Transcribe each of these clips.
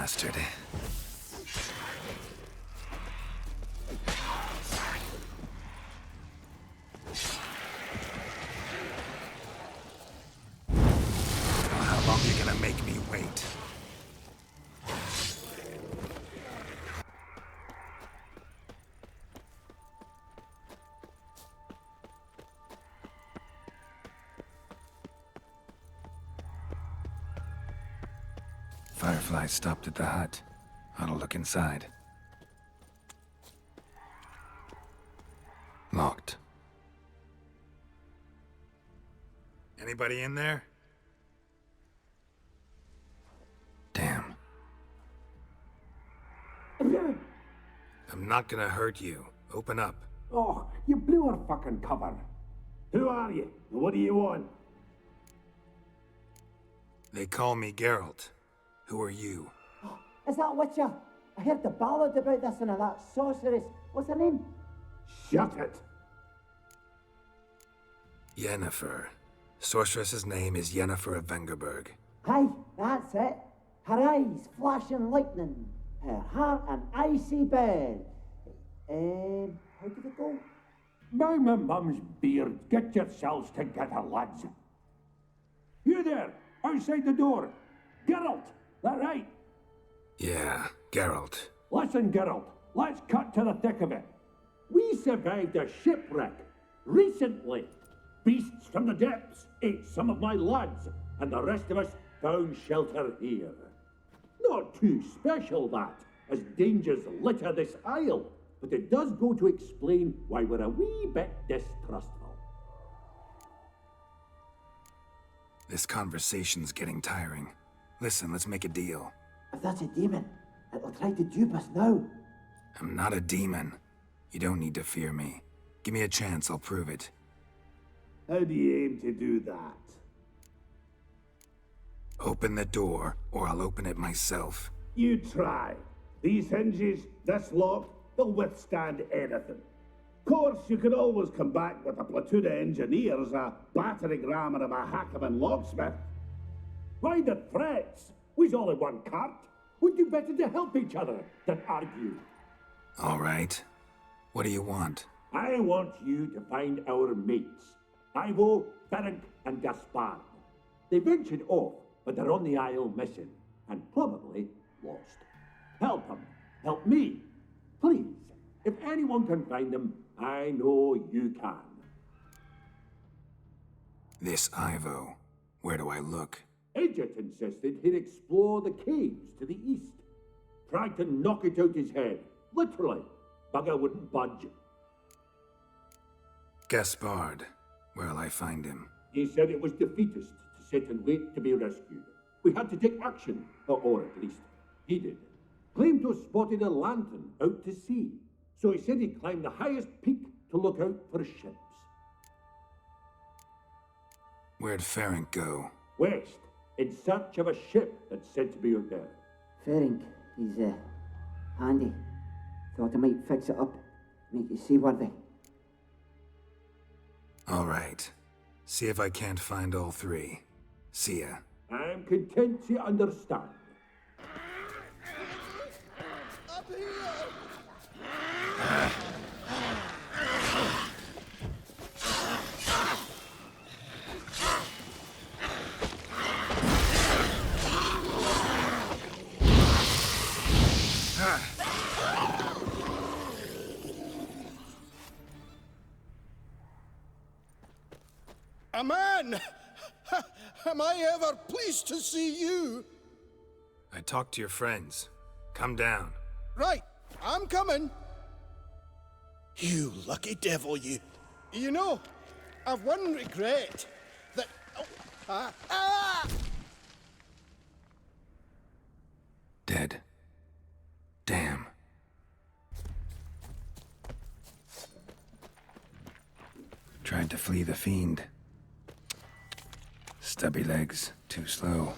bastard. How long are you gonna make me wait? Firefly stopped at the hut. I'll look inside. Locked. Anybody in there? Damn. I'm not gonna hurt you. Open up. Oh, you blew our fucking cover. Who are you? And what do you want? They call me Geralt. Who are you? Oh, is that Witcher? I heard the ballad about this and that sorceress. What's her name? Shut it. Yennefer. Sorceress's name is Yennefer of Vengerberg. Aye, that's it. Her eyes flashing lightning. Her heart an icy bed. How did it go? By my mum's beard, get yourselves together, lads. You there, outside the door. Geralt, that right? Yeah, Geralt. Listen, Geralt, let's cut to the thick of it. We survived a shipwreck recently. Beasts from the depths ate some of my lads, and the rest of us found shelter here. Not too special, that, as dangers litter this isle, but it does go to explain why we're a wee bit distrustful. This conversation's getting tiring. Listen, let's make a deal. If that's a demon, it'll try to dupe us now. I'm not a demon. You don't need to fear me. Give me a chance, I'll prove it. How do you aim to do that? Open the door, or I'll open it myself. You try. These hinges, this lock, they'll withstand anything. Of course, you could always come back with a platoon of engineers, a battering ram, and a Hackerman locksmith. Why the threats? We's all in one cart. We'd do better to help each other than argue. All right. What do you want? I want you to find our mates. Ivo, Ferenc, and Gaspard. They ventured off, but they're on the Isle missing, and probably lost. Help them. Help me. Please. If anyone can find them, I know you can. This Ivo. Where do I look? Agent insisted he'd explore the caves to the east. Tried to knock it out his head. Literally. Bugger wouldn't budge. Gaspard. Where'll I find him? He said it was defeatist to sit and wait to be rescued. We had to take action, or at least he did. Claimed to have spotted a lantern out to sea. So he said he'd climb the highest peak to look out for ships. Where'd Ferenc go? West, in search of a ship that's said to be out there. Ferenc, he's handy. Thought I might fix it up, make it seaworthy. All right. See if I can't find all three. See ya. I'm content to understand. Up here! A man! Am I ever pleased to see you? I talked to your friends. Come down. Right, I'm coming. You lucky devil, you. You know, I've one regret. That... Dead. Damn. Tried to flee the fiend. Stubby legs, too slow.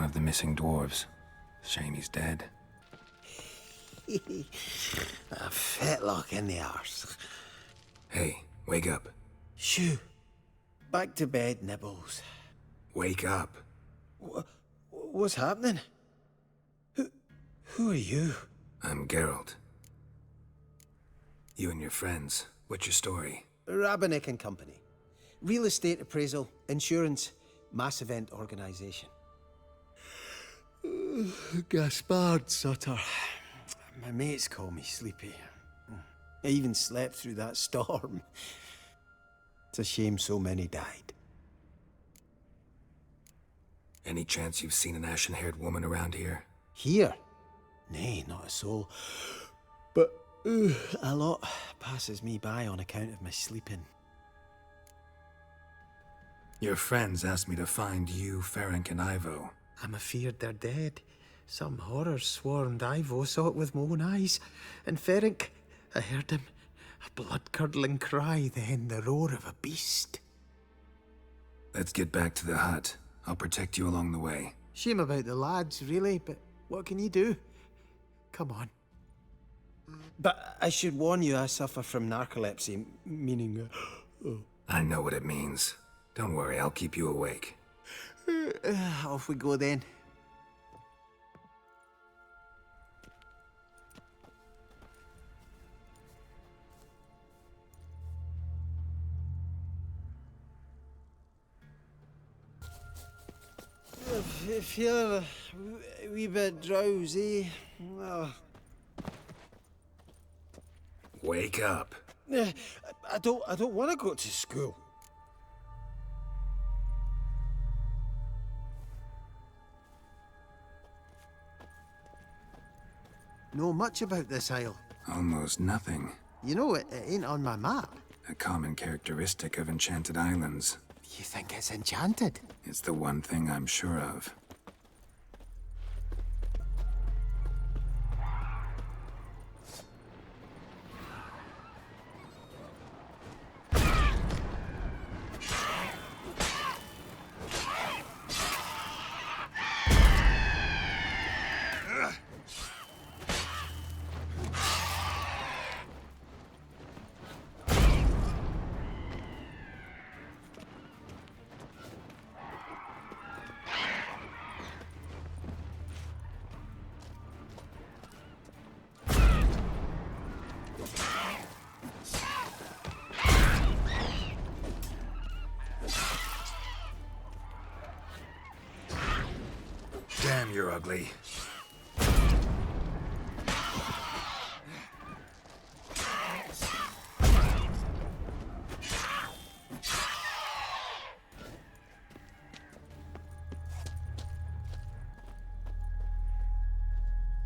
of the missing dwarves. Shame he's dead. A fetlock in the arse. Hey, wake up. Shoo. Back to bed, Nibbles. Wake up. What's happening? Who are you? I'm Geralt. You and your friends, what's your story? Rabbinick and Company. Real estate appraisal, insurance, mass event organisation. Gaspard Sutter. My mates call me Sleepy. I even slept through that storm. It's a shame so many died. Any chance you've seen an ashen-haired woman around here? Here? Nay, not a soul. But a lot passes me by on account of my sleeping. Your friends asked me to find you, Ferenc, and Ivo. I'm afeard they're dead. Some horror swarmed Ivo, saw it with my own eyes. And Ferenc, I heard him. A blood-curdling cry, then the roar of a beast. Let's get back to the hut. I'll protect you along the way. Shame about the lads, really, but what can you do? Come on. But I should warn you, I suffer from narcolepsy, meaning... I know what it means. Don't worry, I'll keep you awake. Off we go then. I feel a wee bit drowsy. Wake up. I don't want to go to school. Know much about this isle? Almost nothing. You know, it ain't on my map. A common characteristic of enchanted islands. You think it's enchanted? It's the one thing I'm sure of. Damn, you're ugly.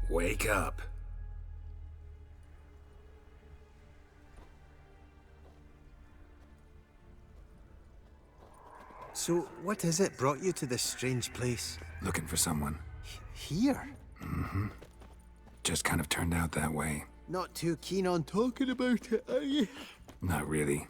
Wake up. So, what is it brought you to this strange place? Looking for someone. Here? Just kind of turned out that way. Not too keen on talking about it, are you? Not really.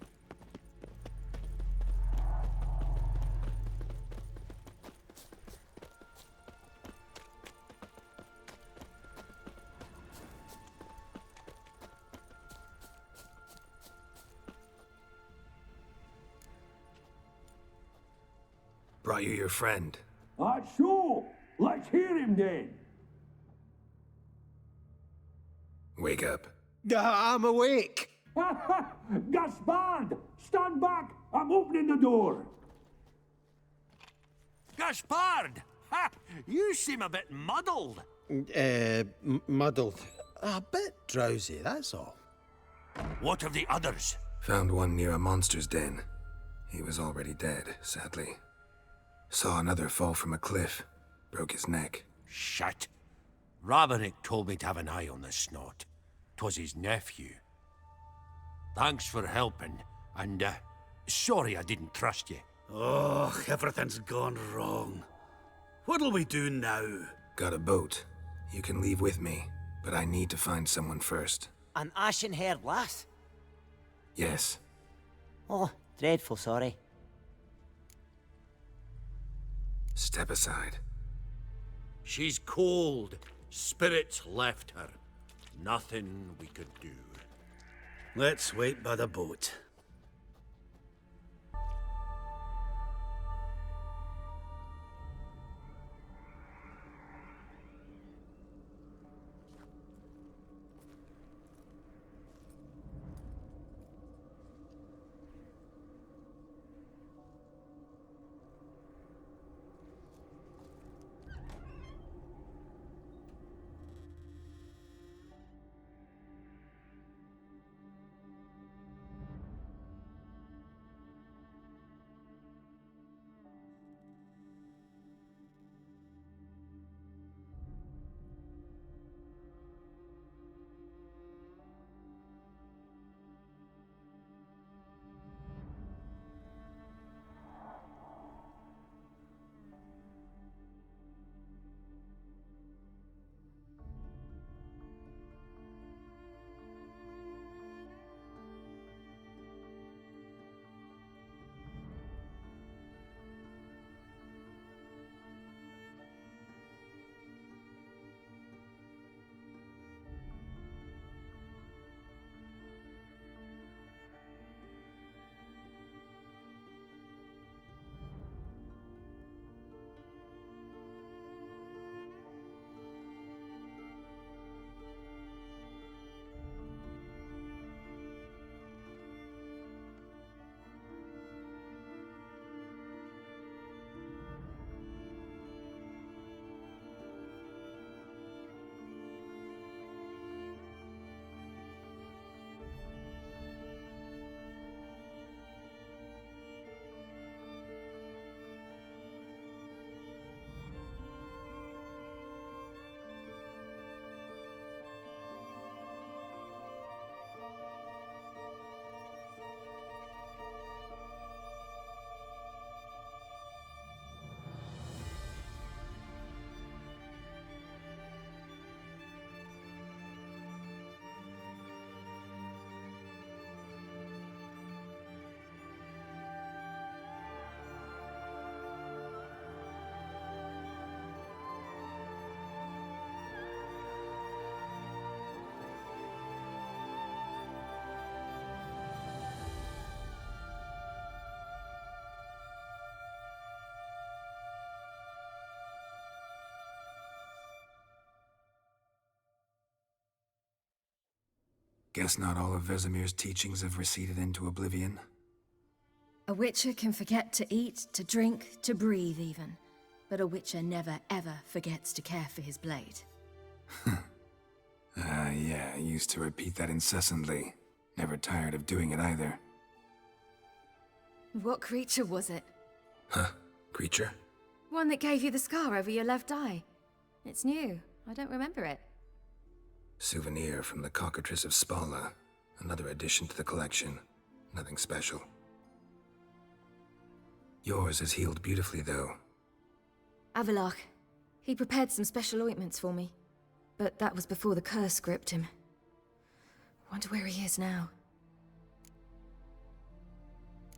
Brought you your friend. That's so. Let's hear him then. Wake up. I'm awake. Gaspard, stand back. I'm opening the door. Gaspard! Ha! You seem a bit muddled. Muddled. A bit drowsy, that's all. What of the others? Found one near a monster's den. He was already dead, sadly. Saw another fall from a cliff. Broke his neck. Shit. Rabbinick told me to have an eye on the snot. 'Twas his nephew. Thanks for helping, and sorry I didn't trust you. Oh, everything's gone wrong. What'll we do now? Got a boat. You can leave with me, but I need to find someone first. An ashen-haired lass? Yes. Oh, dreadful sorry. Step aside. She's cold. Spirits left her. Nothing we could do. Let's wait by the boat. Guess not all of Vesemir's teachings have receded into oblivion. A witcher can forget to eat, to drink, to breathe even. But a witcher never ever forgets to care for his blade. Yeah, I used to repeat that incessantly. Never tired of doing it either. What creature was it? Huh? Creature? One that gave you the scar over your left eye. It's new. I don't remember it. Souvenir from the cockatrice of Spala. Another addition to the collection. Nothing special. Yours has healed beautifully, though. Avalach. He prepared some special ointments for me. But that was before the curse gripped him. Wonder where he is now.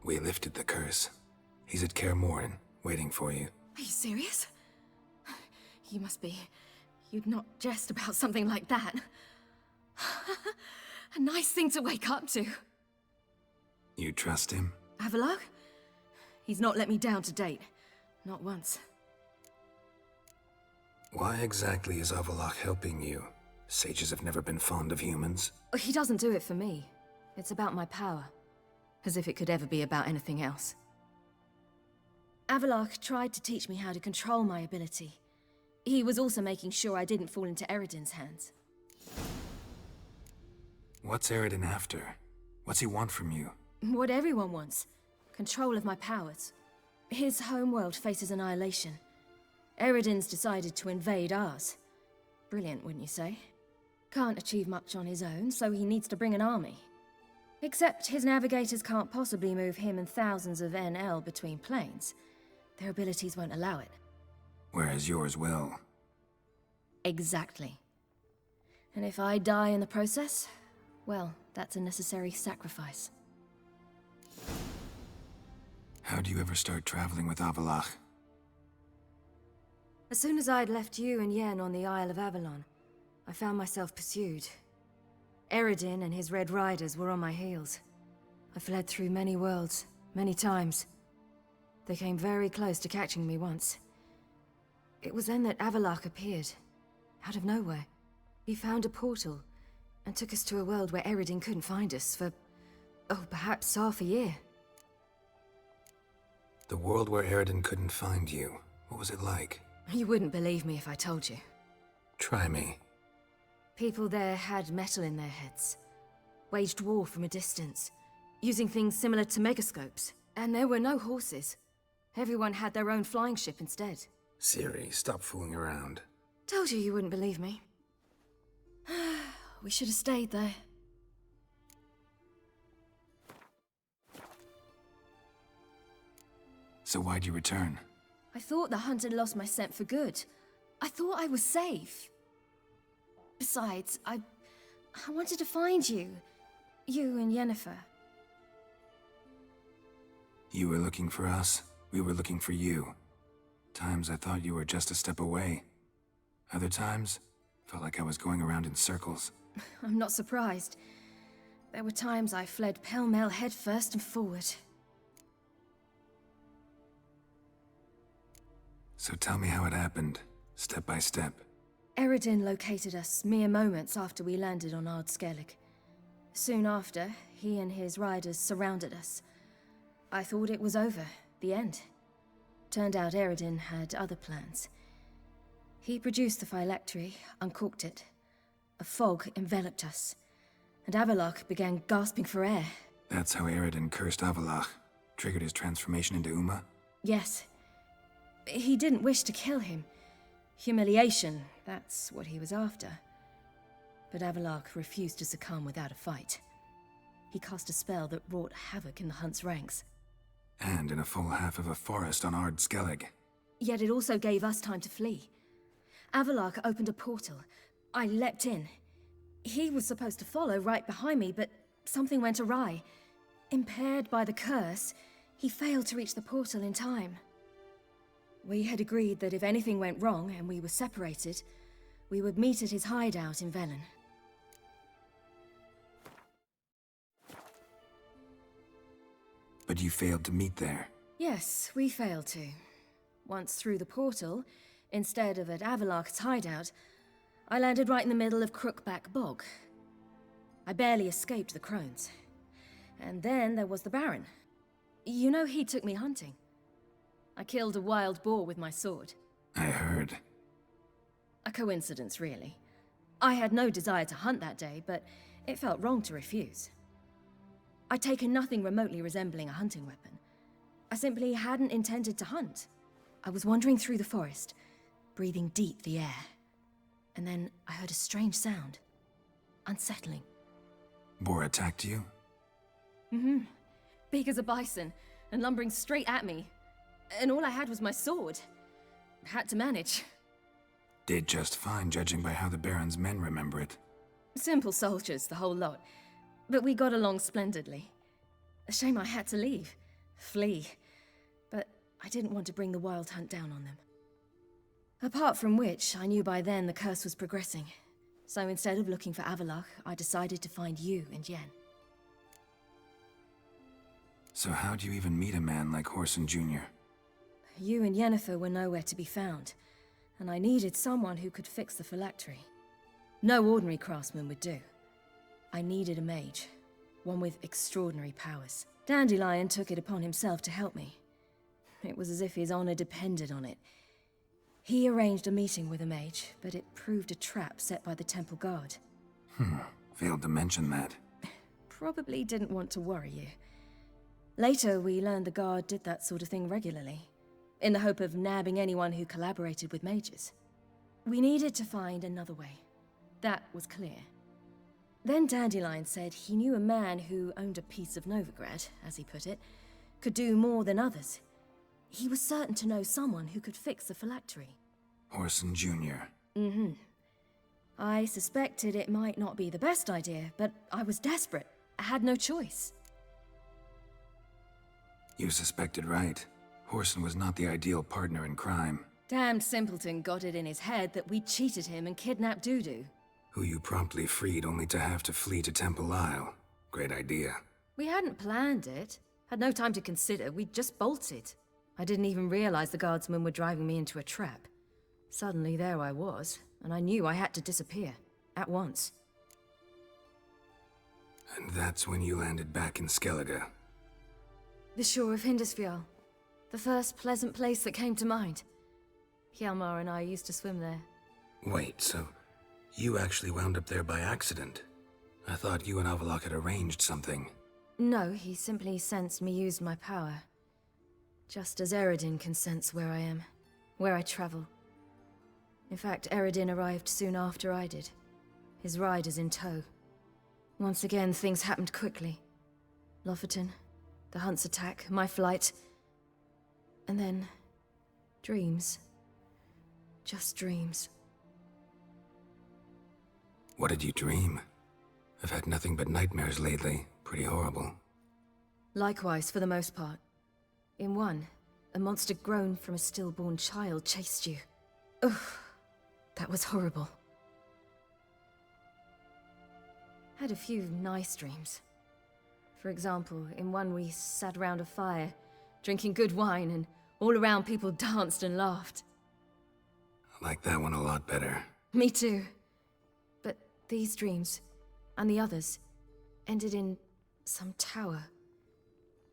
We lifted the curse. He's at Kaer Morhen, waiting for you. Are you serious? You must be. You'd not jest about something like that. A nice thing to wake up to. You trust him? Avalach? He's not let me down to date. Not once. Why exactly is Avalach helping you? Sages have never been fond of humans. He doesn't do it for me. It's about my power. As if it could ever be about anything else. Avalach tried to teach me how to control my ability. He was also making sure I didn't fall into Eredin's hands. What's Eredin after? What's he want from you? What everyone wants. Control of my powers. His homeworld faces annihilation. Eredin's decided to invade ours. Brilliant, wouldn't you say? Can't achieve much on his own, so he needs to bring an army. Except his navigators can't possibly move him and thousands of NL between planes. Their abilities won't allow it. Whereas yours will. Exactly. And if I die in the process, well, that's a necessary sacrifice. How do you ever start traveling with Avalach? As soon as I'd left you and Yen on the Isle of Avalon, I found myself pursued. Eredin and his Red Riders were on my heels. I fled through many worlds, many times. They came very close to catching me once. It was then that Avalok appeared, out of nowhere. He found a portal, and took us to a world where Eredin couldn't find us for, oh, perhaps half a year. The world where Eredin couldn't find you, what was it like? You wouldn't believe me if I told you. Try me. People there had metal in their heads, waged war from a distance, using things similar to megascopes. And there were no horses. Everyone had their own flying ship instead. Siri, stop fooling around. Told you you wouldn't believe me. We should have stayed there. So why'd you return? I thought the hunt had lost my scent for good. I thought I was safe. Besides, I wanted to find you. You and Yennefer. You were looking for us, we were looking for you. Times I thought you were just a step away. Other times, felt like I was going around in circles. I'm not surprised. There were times I fled pell-mell headfirst and forward. So tell me how it happened, step by step. Eredin located us mere moments after we landed on Ard Skellig. Soon after, he and his riders surrounded us. I thought it was over, the end. Turned out Eredin had other plans. He produced the phylactery, uncorked it. A fog enveloped us, and Avalok began gasping for air. That's how Eredin cursed Avalok, triggered his transformation into Uma? Yes. He didn't wish to kill him. Humiliation, that's what he was after. But Avalok refused to succumb without a fight. He cast a spell that wrought havoc in the hunt's ranks. And in a full half of a forest on Ard Skellig. Yet it also gave us time to flee. Avalok opened a portal. I leapt in. He was supposed to follow right behind me, but something went awry. Impaired by the curse, he failed to reach the portal in time. We had agreed that if anything went wrong and we were separated, we would meet at his hideout in Velen. But you failed to meet there. Yes, we failed to. Once through the portal, instead of at Avalok's hideout, I landed right in the middle of Crookback Bog. I barely escaped the crones. And then there was the Baron. You know, he took me hunting. I killed a wild boar with my sword. I heard. A coincidence, really. I had no desire to hunt that day, but it felt wrong to refuse. I'd taken nothing remotely resembling a hunting weapon. I simply hadn't intended to hunt. I was wandering through the forest, breathing deep the air. And then I heard a strange sound. Unsettling. Boar attacked you? Mm-hmm. Big as a bison, and lumbering straight at me. And all I had was my sword. Had to manage. Did just fine, judging by how the Baron's men remember it. Simple soldiers, the whole lot. But we got along splendidly. A shame I had to leave. Flee. But I didn't want to bring the wild hunt down on them. Apart from which, I knew by then the curse was progressing. So instead of looking for Avalok, I decided to find you and Yen. So how'd you even meet a man like Horson Jr.? You and Yennefer were nowhere to be found, and I needed someone who could fix the phylactery. No ordinary craftsman would do. I needed a mage, one with extraordinary powers. Dandelion took it upon himself to help me. It was as if his honor depended on it. He arranged a meeting with a mage, but it proved a trap set by the temple guard. Failed to mention that. Probably didn't want to worry you. Later, we learned the guard did that sort of thing regularly, in the hope of nabbing anyone who collaborated with mages. We needed to find another way. That was clear. Then Dandelion said he knew a man who owned a piece of Novigrad, as he put it, could do more than others. He was certain to know someone who could fix the phylactery. Horson Jr. Mm-hmm. I suspected it might not be the best idea, but I was desperate. I had no choice. You suspected right. Horson was not the ideal partner in crime. Damned simpleton got it in his head that we cheated him and kidnapped Dudu. Who you promptly freed only to have to flee to Temple Isle. Great idea. We hadn't planned it. Had no time to consider, we just bolted. I didn't even realize the guardsmen were driving me into a trap. Suddenly there I was, and I knew I had to disappear. At once. And that's when you landed back in Skellige. The shore of Hindisfjall. The first pleasant place that came to mind. Hjalmar and I used to swim there. Wait, so you actually wound up there by accident? I thought you and Avalok had arranged something. No, he simply sensed me use my power. Just as Eredin can sense where I am, where I travel. In fact, Eredin arrived soon after I did. His riders in tow. Once again, things happened quickly. Lofoten, the Hunt's attack, my flight. And then... dreams. Just dreams. What did you dream? I've had nothing but nightmares lately. Pretty horrible. Likewise, for the most part. In one, a monster grown from a stillborn child chased you. Ugh, that was horrible. Had a few nice dreams. For example, in one we sat around a fire, drinking good wine, and all around people danced and laughed. I like that one a lot better. Me too. But these dreams, and the others, ended in some tower.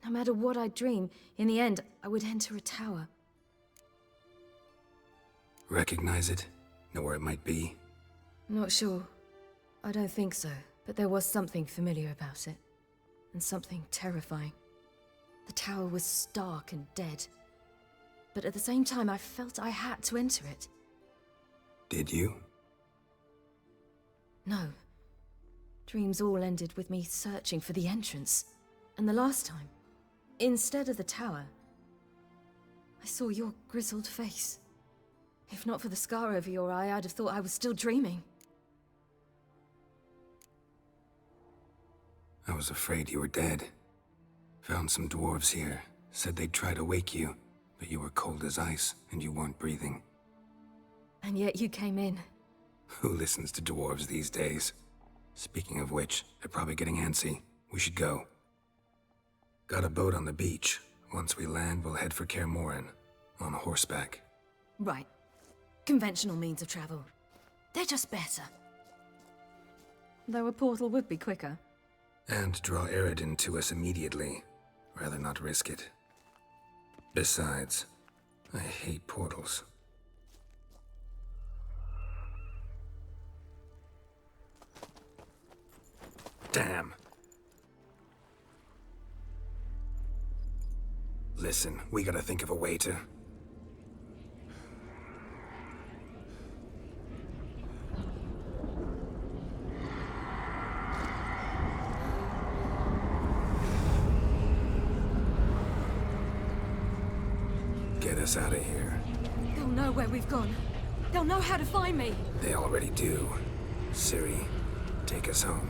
No matter what I dream, in the end, I would enter a tower. Recognize it? Know where it might be? Not sure. I don't think so, but there was something familiar about it. And something terrifying. The tower was stark and dead. But at the same time, I felt I had to enter it. Did you? No. Dreams all ended with me searching for the entrance. And the last time, instead of the tower, I saw your grizzled face. If not for the scar over your eye, I'd have thought I was still dreaming. I was afraid you were dead. Found some dwarves here. Said they'd try to wake you, but you were cold as ice and you weren't breathing. And yet you came in. Who listens to dwarves these days? Speaking of which, they're probably getting antsy. We should go. Got a boat on the beach. Once we land, we'll head for Kaer Morhen. On horseback. Right. Conventional means of travel. They're just better. Though a portal would be quicker. And draw Eredin to us immediately. Rather not risk it. Besides, I hate portals. Damn. Listen, we gotta think of a way to... Get us out of here. They'll know where we've gone. They'll know how to find me. They already do. Ciri, take us home.